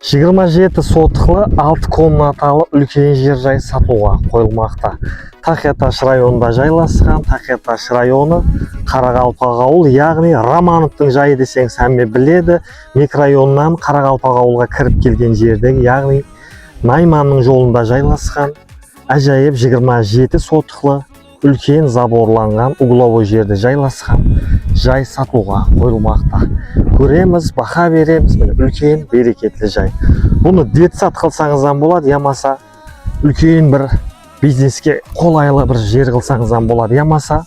27 соткылы 6 комнаталы үлкен жер жай сатуға қойылмақта. Тахеташ районында жайласқан. Тахеташ районы Қарақалпақ ауыл, яғни Романовтың жайы десең сәнме біледі. Микрорайоннан Қарақалпақ ауылға кіріп келген жердегі, яғни Найманның жолында жайласқан. Әжайып 27 соткылы үлкен заборланған угловой жерде жайласқан жай сатуға қойылмақта. Көреміз, бақа береміз, үлкен берекетлі жай. Бұны детсат қылсаңыздан болады, ямаса үлкен бір бизнеске қолайлы бір жер қылсаңыздан болады, ямаса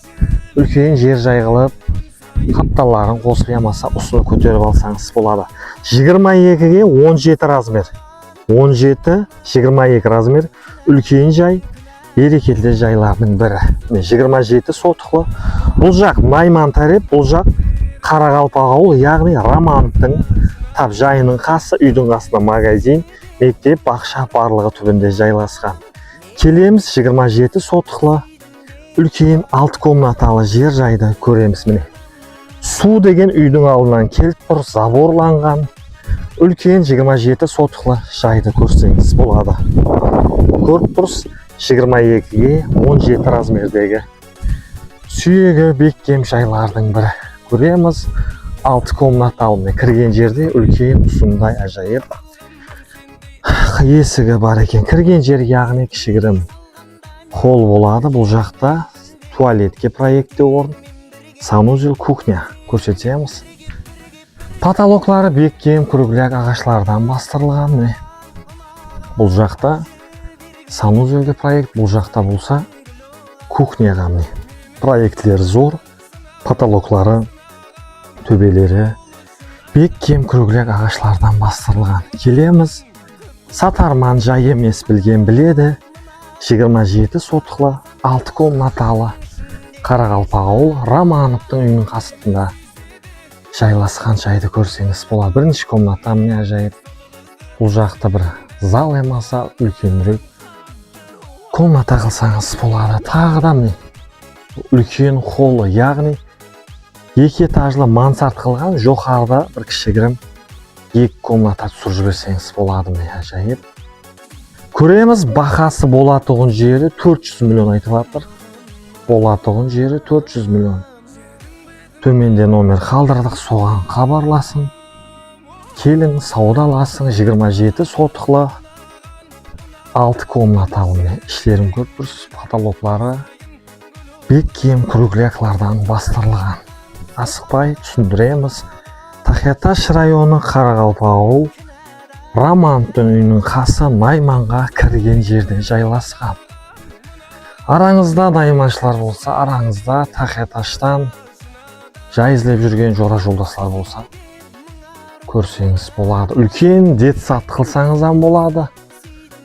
үлкен жер жай қылып қапталарын қосып, ямаса ұсыны көтеріп алсаңыз болады. 22-ге 17 размер, 17-22 размер үлкен жай, берекетлі жайлардың бірі. 27 соткылы. Бұл жақ Найман тареп, бұл жақ Қарақалпақ ауыл, яғни Романовтың тап жайының қасы, үйдің қасында магазин, мектеп, бақша барлығы түбінде жайласқан. Келеміз 27 соткылы үлкен 6 комнаталы жер жайды көреміз. Міне су деген үйдің алдынан келіп тұр, заборланған үлкен 27 соткылы жайды көрсеңіз болады. Көріп тұрсыз, 22-ге 17 размердегі сүйегі беккем жайлардың бірі. Көреміз, 6 комнаталы кірген жерде үлкен ұсындай әжайып есігі бар екен. Кірген жер яғни кішігірім холл болады. Бұл жақта туалетке проектте орын, санузел, кухня көрсетеміз. Потолоклары беккем кругляк ағашлардан бастырылған. Бұл жақта санузелге проект, бұл жақта болса кухняға проектлер зор, потолоклары, төбелері беккем кругляк ағашлардан бастырылған. Келеміз, сатарман жай емес, білген біледі. 27 соткылы 6 комнаталы Қарақалпақ ауыл, Романовтың үйінің қасында жайласқан жайды көрсеңіз болады. Бірінші комната міне әжайып. Бұл жақта бір зал емаса үлкенірек комната қылсаңыз болады. Тағы да міне үлкен холлы, яғни 2 этажлы мансард қылған, жоғарыда бір кішігірім 2 комната түсіріп жіберсеңіз болады. Міне әжайып. Көреміз, бақасы болатұғын жері 400 миллион айтып жатыр. Болатұғын жері 400 миллион. Төменде номер қалдырдық, соған хабарласын. Келің, саудаласын. 27 соткылы 6 комнаталы. Ішлерін көріп тұрсыз, потолоклары беккем кругляклардан бастырылған. Асықпай түсіндіреміз. Тахеташ районы Қарақалпақ ауыл, Романовтың үйінің қасы, Найманға кірген жерде жайласқан. Араңызда найманшылар болса, араңызда Тахеташтан жай іздеп жүрген жора жолдаслар болса көрсеңіз болады. Үлкен детсат қылсаңыздан болады,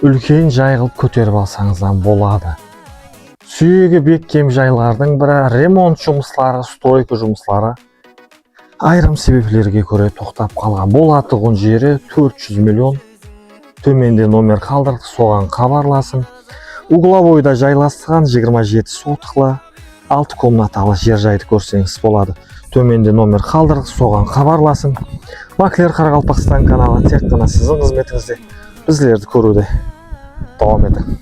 үлкен жай қылып көтеріп алсаңыздан болады. Сүйегі беккем жайлардың бірі, ремонт жұмыстары, стройка жұмыстары айрым себеплерге көре тоқтап қалған. Болатұғын жері 400 миллион. Төменде номер қалдырдық, соған хабарласын. Угловойда жайласқан 27 соткылы 6 комнаталы жер жайды көрсеңіз болады. Төменде номер қалдырдық, соған хабарласын. Маклер Қарақалпақстан каналы тек қана сіздің қызметіңізде, біздерді көруде. Давам етің.